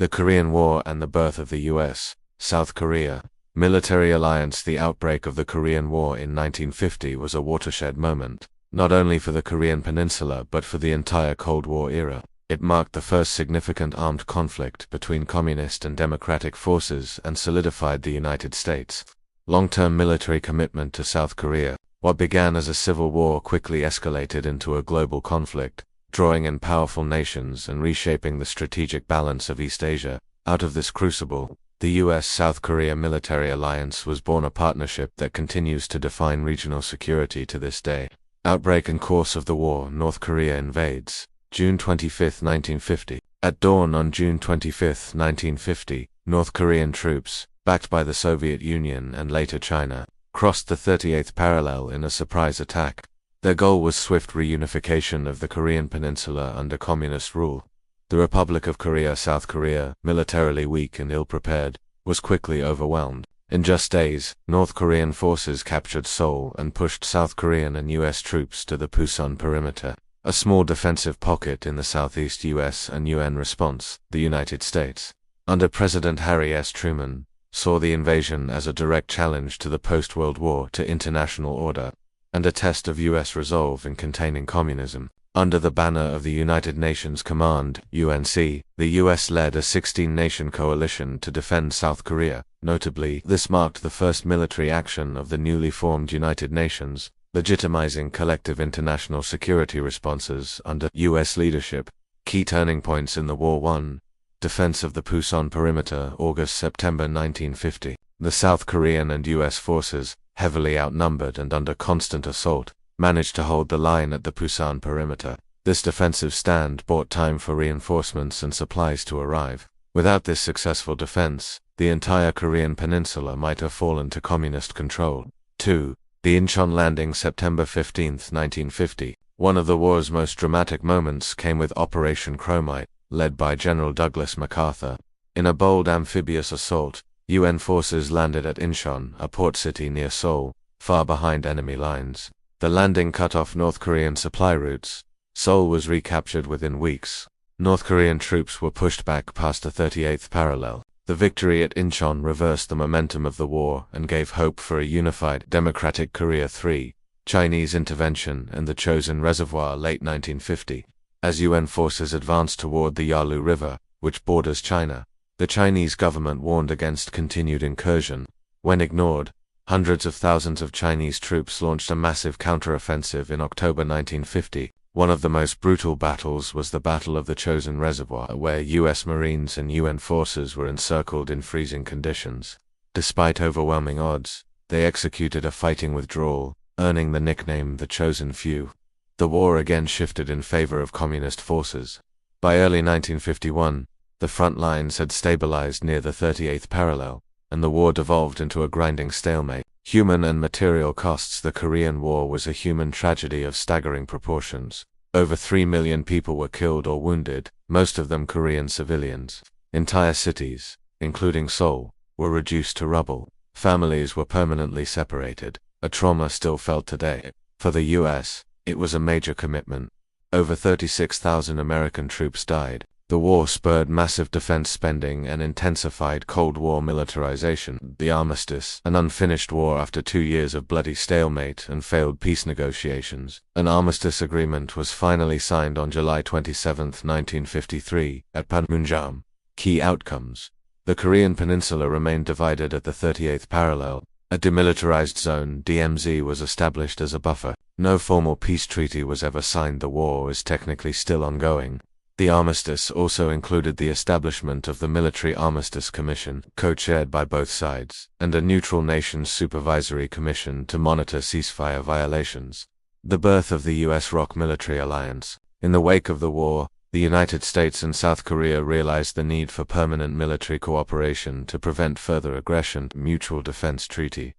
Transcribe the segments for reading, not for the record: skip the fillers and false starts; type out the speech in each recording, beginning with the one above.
The Korean War and the birth of the U.S. South Korea military alliance. The outbreak of the Korean War in 1950 was a watershed moment, not only for the Korean Peninsula but for the entire Cold War era. It marked the first significant armed conflict between communist and democratic forces and solidified the United States' long-term military commitment to South Korea. What began as a civil war quickly escalated into a global conflict, drawing in powerful nations and reshaping the strategic balance of East Asia. Out of this crucible, the U.S.-South Korea military alliance was born, a partnership that continues to define regional security to this day. Outbreak and course of the war. North Korea invades. June 25, 1950. At dawn on June 25, 1950, North Korean troops, backed by the Soviet Union and later China, crossed the 38th parallel in a surprise attack. Their goal was swift reunification of the Korean Peninsula under communist rule. The Republic of Korea, South Korea, militarily weak and ill-prepared, was quickly overwhelmed. In just days, North Korean forces captured Seoul and pushed South Korean and U.S. troops to the Pusan perimeter, a small defensive pocket in the southeast. U.S. and UN response. The United States, under President Harry S. Truman, saw the invasion as a direct challenge to the post-World War to international order, and a test of U.S. resolve in containing communism. Under the banner of the United Nations Command, UNC, the U.S. led a 16-nation coalition to defend South Korea. Notably, this marked the first military action of the newly formed United Nations, legitimizing collective international security responses under U.S. leadership. Key turning points in the war. 1. Defense of the Pusan perimeter. August-September 1950. The South Korean and U.S. forces, heavily outnumbered and under constant assault, managed to hold the line at the Pusan perimeter. This defensive stand bought time for reinforcements and supplies to arrive. Without this successful defense, the entire Korean peninsula might have fallen to communist control. 2. The Incheon landing. September 15, 1950. One of the war's most dramatic moments came with Operation Chromite, led by General Douglas MacArthur. In a bold amphibious assault, UN forces landed at Incheon, a port city near Seoul, far behind enemy lines. The landing cut off North Korean supply routes. Seoul was recaptured within weeks. North Korean troops were pushed back past the 38th parallel. The victory at Incheon reversed the momentum of the war and gave hope for a unified, democratic Korea. 3. Chinese intervention and the Chosin Reservoir. Late 1950. As UN forces advanced toward the Yalu River, which borders China, the Chinese government warned against continued incursion. When ignored, hundreds of thousands of Chinese troops launched a massive counteroffensive in October 1950. One of the most brutal battles was the Battle of the Chosin Reservoir, where U.S. Marines and UN forces were encircled in freezing conditions. Despite overwhelming odds, they executed a fighting withdrawal, earning the nickname the Chosin Few. The war again shifted in favor of communist forces. By early 1951, the front lines had stabilized near the 38th parallel, and the war devolved into a grinding stalemate. Human and material costs. The Korean War was a human tragedy of staggering proportions. Over 3 million people were killed or wounded, most of them Korean civilians. Entire cities, including Seoul, were reduced to rubble. Families were permanently separated, a trauma still felt today. For the U.S., it was a major commitment. Over 36,000 American troops died. The war spurred massive defense spending and intensified Cold War militarization. The armistice, an unfinished war after 2 years of bloody stalemate and failed peace negotiations. An armistice agreement was finally signed on July 27, 1953, at Panmunjom. Key outcomes. The Korean Peninsula remained divided at the 38th parallel. A demilitarized zone, DMZ, was established as a buffer. No formal peace treaty was ever signed. The war is technically still ongoing. The armistice also included the establishment of the Military Armistice Commission, co-chaired by both sides, and a neutral nations supervisory commission to monitor ceasefire violations. The birth of the U.S.-ROK military alliance. In the wake of the war, the United States and South Korea realized the need for permanent military cooperation to prevent further aggression. Mutual Defense Treaty.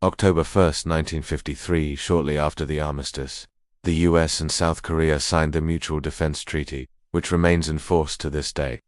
October 1, 1953. Shortly after the armistice, the U.S. and South Korea signed the Mutual Defense Treaty, which remains in force to this day.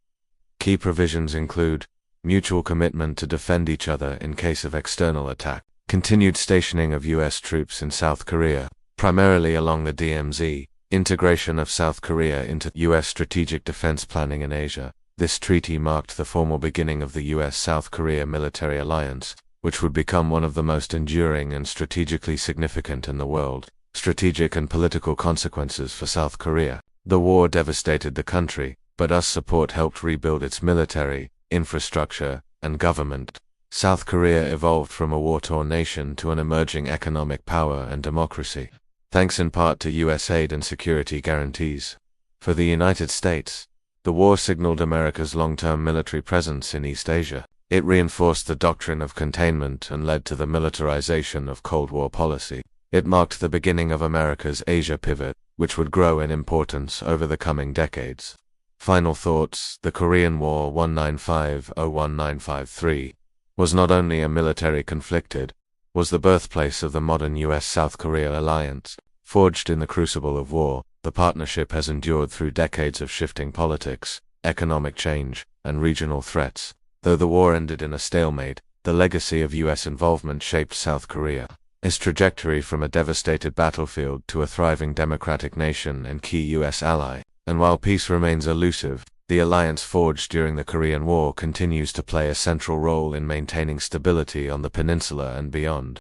Key provisions include mutual commitment to defend each other in case of external attack, continued stationing of U.S. troops in South Korea, primarily along the DMZ, integration of South Korea into U.S. strategic defense planning in Asia. This treaty marked the formal beginning of the US-South Korea military alliance, which would become one of the most enduring and strategically significant in the world. Strategic and political consequences for South Korea. The war devastated the country, but US support helped rebuild its military, infrastructure, and government. South Korea evolved from a war-torn nation to an emerging economic power and democracy, thanks in part to US aid and security guarantees. For the United States, the war signaled America's long-term military presence in East Asia. It reinforced the doctrine of containment and led to the militarization of Cold War policy. It marked the beginning of America's Asia pivot, which would grow in importance over the coming decades. Final thoughts: the Korean War 1950-1953 was not only a military conflict, it was the birthplace of the modern US-South Korea alliance. Forged in the crucible of war, the partnership has endured through decades of shifting politics, economic change, and regional threats. Though the war ended in a stalemate, the legacy of US involvement shaped South Korea. Its trajectory from a devastated battlefield to a thriving democratic nation and key US ally. And while peace remains elusive, the alliance forged during the Korean War continues to play a central role in maintaining stability on the peninsula and beyond.